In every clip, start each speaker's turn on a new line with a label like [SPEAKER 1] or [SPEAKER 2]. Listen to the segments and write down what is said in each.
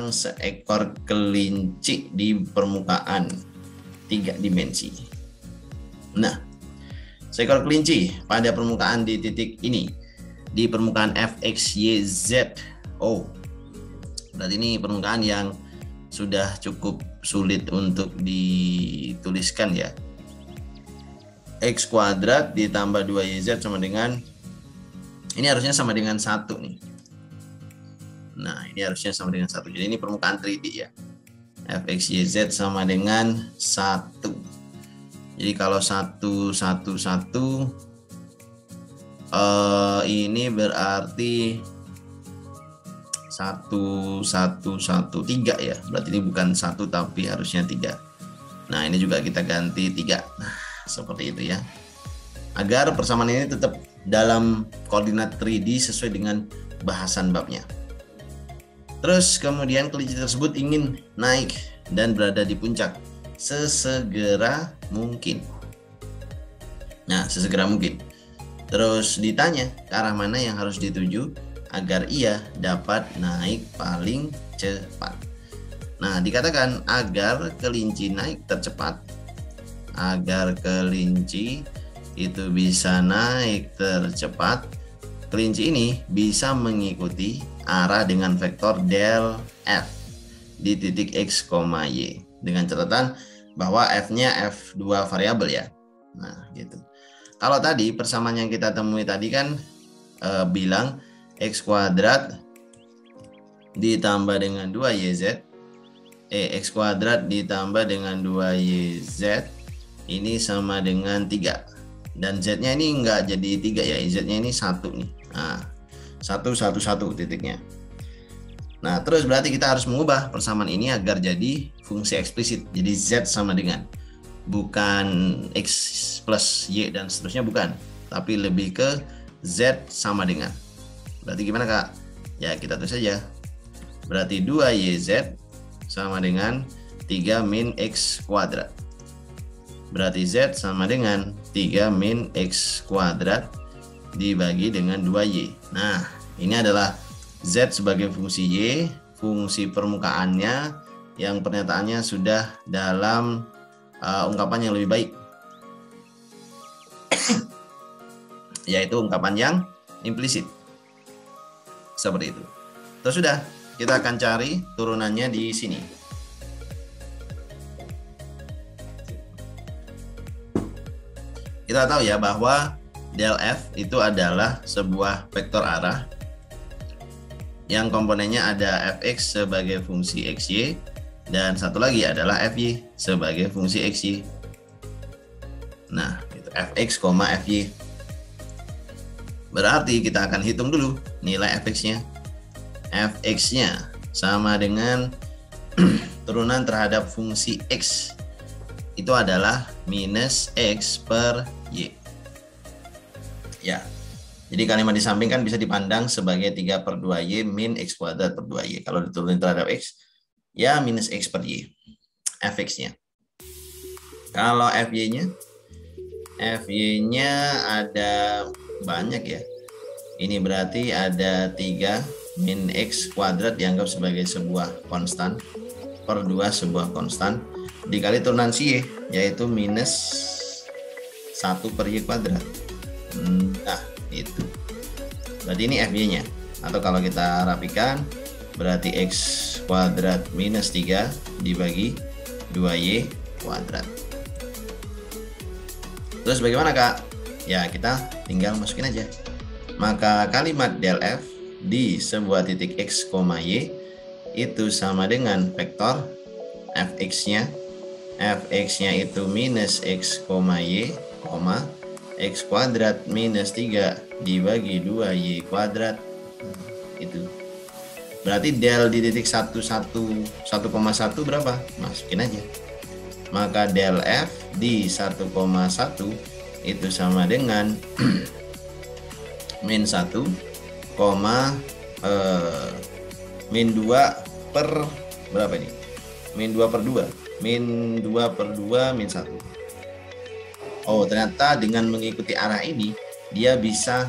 [SPEAKER 1] memandang seekor kelinci di permukaan 3 dimensi. Nah, seekor kelinci pada permukaan di titik ini, di permukaan fxyzo. Berarti ini permukaan yang sudah cukup sulit untuk dituliskan ya. X kuadrat ditambah 2YZ sama dengan, ini harusnya sama dengan 1 nih. Nah, ini harusnya sama dengan 1. Jadi ini permukaan 3D ya. fxyz sama dengan 1. Jadi kalau 1, 1, 1, ini berarti 1, 1, 1, 3 ya. Berarti ini bukan 1 tapi harusnya 3. Nah, ini juga kita ganti 3. Nah, seperti itu ya. Agar persamaan ini tetap dalam koordinat 3D sesuai dengan bahasan babnya. Terus kemudian kelinci tersebut ingin naik dan berada di puncak sesegera mungkin. Nah, sesegera mungkin. Terus ditanya ke arah mana yang harus dituju agar ia dapat naik paling cepat. Nah, dikatakan agar kelinci naik tercepat, agar kelinci itu bisa naik tercepat, kelinci ini bisa mengikuti arah dengan vektor del f di titik x, y dengan catatan bahwa f-nya f2 variabel ya. Nah, gitu. Kalau tadi persamaan yang kita temui tadi kan bilang x kuadrat ditambah dengan 2YZ, x kuadrat ditambah dengan 2YZ ini sama dengan 3. Dan Z-nya ini enggak jadi 3 ya, Z-nya ini 1 nih. Nah, 1, 1, 1 titiknya. Nah, terus berarti kita harus mengubah persamaan ini agar jadi fungsi eksplisit. Jadi Z sama dengan, bukan X plus Y dan seterusnya, bukan. Tapi lebih ke Z sama dengan. Berarti gimana Kak? Ya, kita tulis saja. Berarti 2YZ sama dengan 3 min X kuadrat. Berarti Z sama dengan 3 min X kuadrat dibagi dengan 2Y. Nah, ini adalah Z sebagai fungsi Y, fungsi permukaannya yang pernyataannya sudah dalam ungkapan yang lebih baik. Yaitu ungkapan yang implisit. Seperti itu. Terus sudah, kita akan cari turunannya di sini. Kita tahu ya bahwa del F itu adalah sebuah vektor arah yang komponennya ada Fx sebagai fungsi Xy dan satu lagi adalah Fy sebagai fungsi Xy. Nah, itu Fx, Fy. Berarti kita akan hitung dulu nilai Fx-nya. Fx-nya sama dengan turunan terhadap fungsi X. Itu adalah minus X per Y. Ya, jadi kalimat di samping kan bisa dipandang sebagai 3/2Y min X kuadrat per 2Y. Kalau diturunin terhadap X, ya minus X per Y. Fx-nya. Kalau Fy-nya, Fy-nya ada banyak ya. Ini berarti ada 3 min X kuadrat dianggap sebagai sebuah konstan per 2 sebuah konstan dikali turunan si Y, yaitu minus 1 per Y kuadrat. Nah, itu. Berarti ini Fy-nya. Atau kalau kita rapikan, berarti X kuadrat minus 3 dibagi 2Y kuadrat. Terus bagaimana Kak? Ya, kita tinggal masukin aja. Maka kalimat del F di sebuah titik X, Y itu sama dengan vektor Fx-nya. Fx-nya itu minus X, Y, X kuadrat minus 3 dibagi 2Y kuadrat. Itu. Berarti del di titik 1,1 berapa? Masukin aja. Maka del F di 1,1 itu sama dengan min 1, min 2 per berapa ini? Min 2 per 2. Min 2 per 2 min 1. Oh, ternyata dengan mengikuti arah ini dia bisa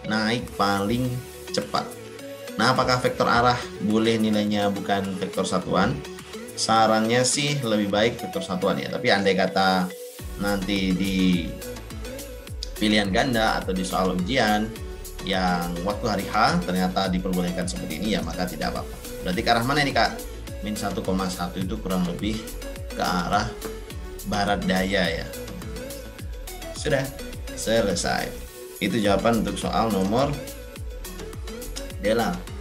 [SPEAKER 1] naik paling cepat. Nah, apakah vektor arah boleh nilainya bukan vektor satuan? Sarannya sih lebih baik vektor satuan ya. Tapi andai kata nanti di pilihan ganda atau di soal ujian yang waktu hari H ternyata diperbolehkan seperti ini, ya maka tidak apa-apa. Berarti ke arah mana ini Kak? Min 1,1 itu kurang lebih ke arah barat daya ya. Sudah selesai. Itu jawaban untuk soal nomor D8.